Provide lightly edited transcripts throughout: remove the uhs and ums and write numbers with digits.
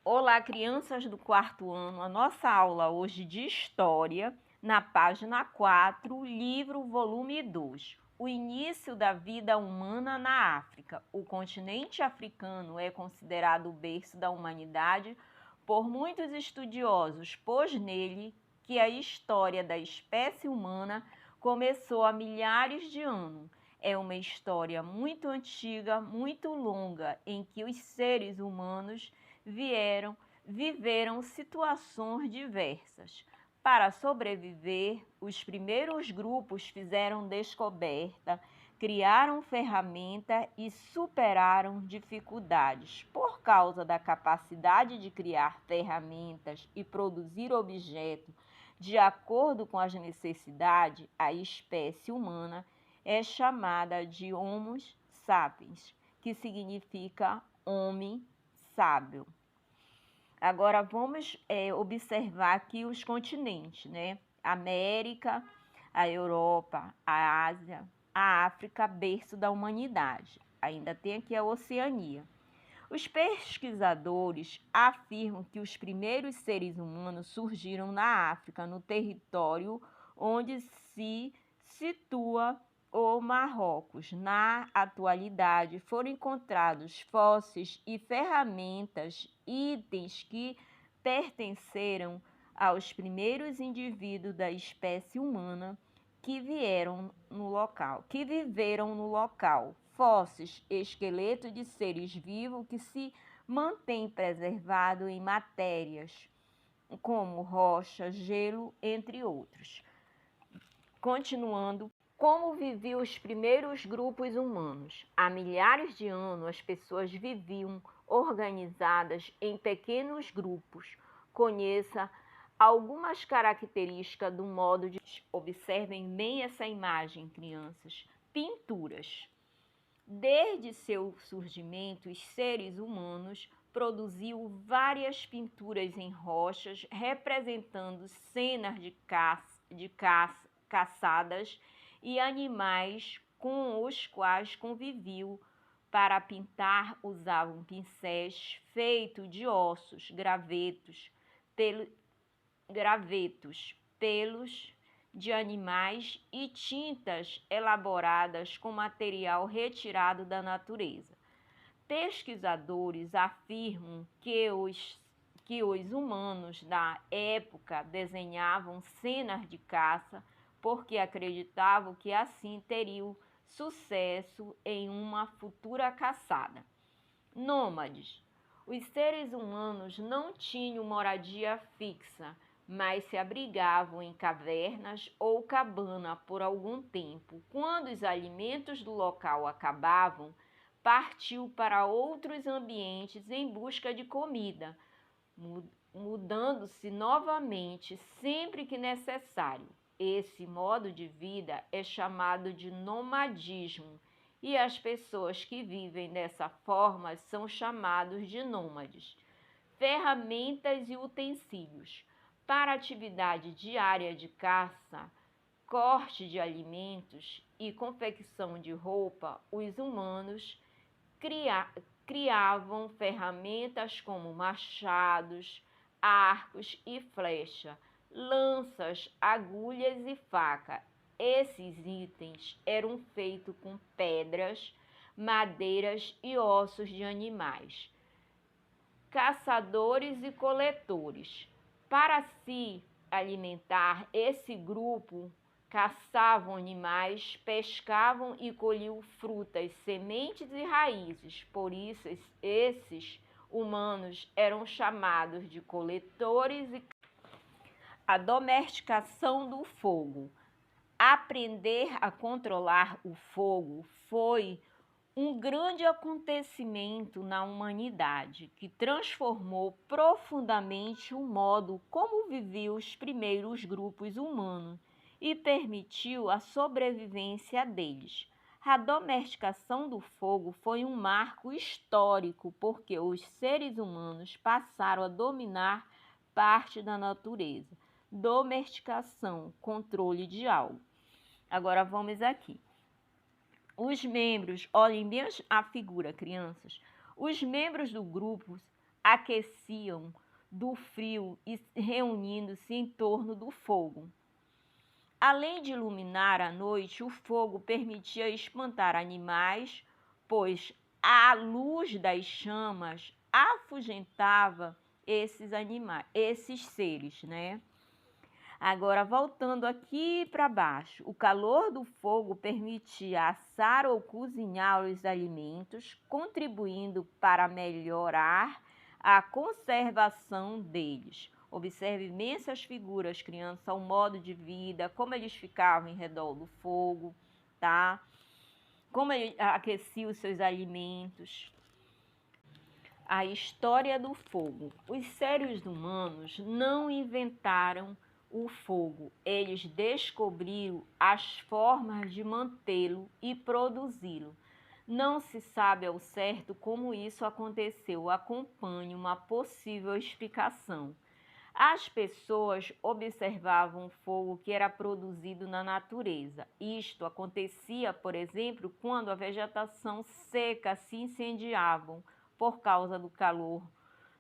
Olá, crianças do quarto ano. A nossa aula hoje de História, na página 4, livro volume 2. O início da vida humana na África. O continente africano é considerado o berço da humanidade por muitos estudiosos, pois nele que a história da espécie humana começou há milhares de anos. É uma história muito antiga, muito longa, em que os seres humanos viveram situações diversas. Para sobreviver, os primeiros grupos fizeram descoberta, criaram ferramenta e superaram dificuldades. Por causa da capacidade de criar ferramentas e produzir objetos de acordo com as necessidades, a espécie humana é chamada de Homo sapiens, que significa homem sábio. Agora vamos observar aqui os continentes, né? América, a Europa, a Ásia, a África, berço da humanidade. Ainda tem aqui a Oceania. Os pesquisadores afirmam que os primeiros seres humanos surgiram na África, no território onde se situa o Marrocos. Na atualidade, foram encontrados fósseis e ferramentas, itens que pertenceram aos primeiros indivíduos da espécie humana que viveram no local. Fósseis, esqueletos de seres vivos que se mantêm preservados em matérias como rocha, gelo, entre outros. Continuando, como viviam os primeiros grupos humanos? Há milhares de anos, as pessoas viviam organizadas em pequenos grupos. Conheça algumas características do modo de... Observem bem essa imagem, crianças. Pinturas. Desde seu surgimento, os seres humanos produziu várias pinturas em rochas representando cenas de caçadas e animais com os quais conviviu. Para pintar, usavam pincéis feitos de ossos, pelos de animais e tintas elaboradas com material retirado da natureza. Pesquisadores afirmam que os humanos da época desenhavam cenas de caça porque acreditavam que assim teriam sucesso em uma futura caçada. Nômades. Os seres humanos não tinham moradia fixa, mas se abrigavam em cavernas ou cabana por algum tempo. Quando os alimentos do local acabavam, partiu para outros ambientes em busca de comida, mudando-se novamente sempre que necessário. Esse modo de vida é chamado de nomadismo, e as pessoas que vivem dessa forma são chamados de nômades. Ferramentas e utensílios. Para atividade diária de caça, corte de alimentos e confecção de roupa, os humanos criavam ferramentas como machados, arcos e flecha, lanças, agulhas e faca. Esses itens eram feitos com pedras, madeiras e ossos de animais. Caçadores e coletores. Para se alimentar, esse grupo caçavam animais, pescavam e colhiam frutas, sementes e raízes. Por isso, esses humanos eram chamados de coletores. A domesticação do fogo. Aprender a controlar o fogo foi um grande acontecimento na humanidade que transformou profundamente o modo como viviam os primeiros grupos humanos e permitiu a sobrevivência deles. A domesticação do fogo foi um marco histórico porque os seres humanos passaram a dominar parte da natureza. Domesticação, controle de algo. Agora vamos aqui. Os membros, olhem bem a figura, crianças. Os membros do grupo aqueciam do frio e reunindo-se em torno do fogo. Além de iluminar a noite, o fogo permitia espantar animais, pois a luz das chamas afugentava esses animais, esses seres, né? Agora, voltando aqui para baixo, o calor do fogo permitia assar ou cozinhar os alimentos, contribuindo para melhorar a conservação deles. Observe bem essas figuras, criança, o modo de vida, como eles ficavam em redor do fogo, tá? Como ele aquecia os seus alimentos. A história do fogo. Os seres humanos não inventaram o fogo, eles descobriram as formas de mantê-lo e produzi-lo. Não se sabe ao certo como isso aconteceu, acompanhe uma possível explicação. As pessoas observavam o fogo que era produzido na natureza. Isto acontecia, por exemplo, quando a vegetação seca se incendiava por causa do calor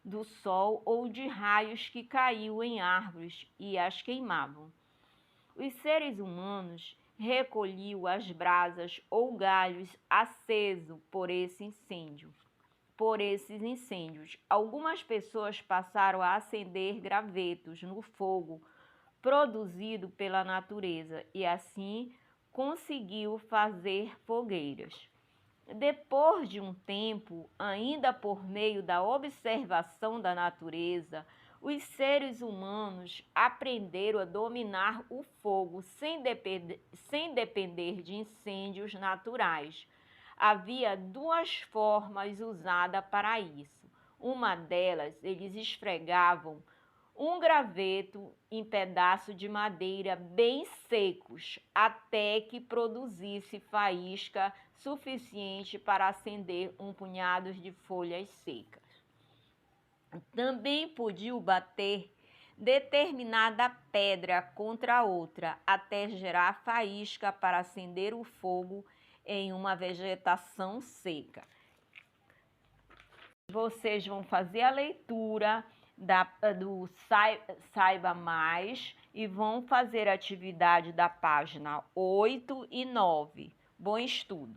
do sol ou de raios que caíam em árvores e as queimavam. Os seres humanos recolhiam as brasas ou galhos acesos por esses incêndios. Algumas pessoas passaram a acender gravetos no fogo produzido pela natureza e assim conseguiu fazer fogueiras. Depois de um tempo, ainda por meio da observação da natureza, os seres humanos aprenderam a dominar o fogo sem depender de incêndios naturais. Havia duas formas usadas para isso. Uma delas, eles esfregavam um graveto em pedaços de madeira bem secos, até que produzisse faísca suficiente para acender um punhado de folhas secas. Também podiam bater determinada pedra contra outra, até gerar faísca para acender o fogo em uma vegetação seca. Vocês vão fazer a leitura do Saiba Mais e vão fazer a atividade da página 8 e 9. Bom estudo!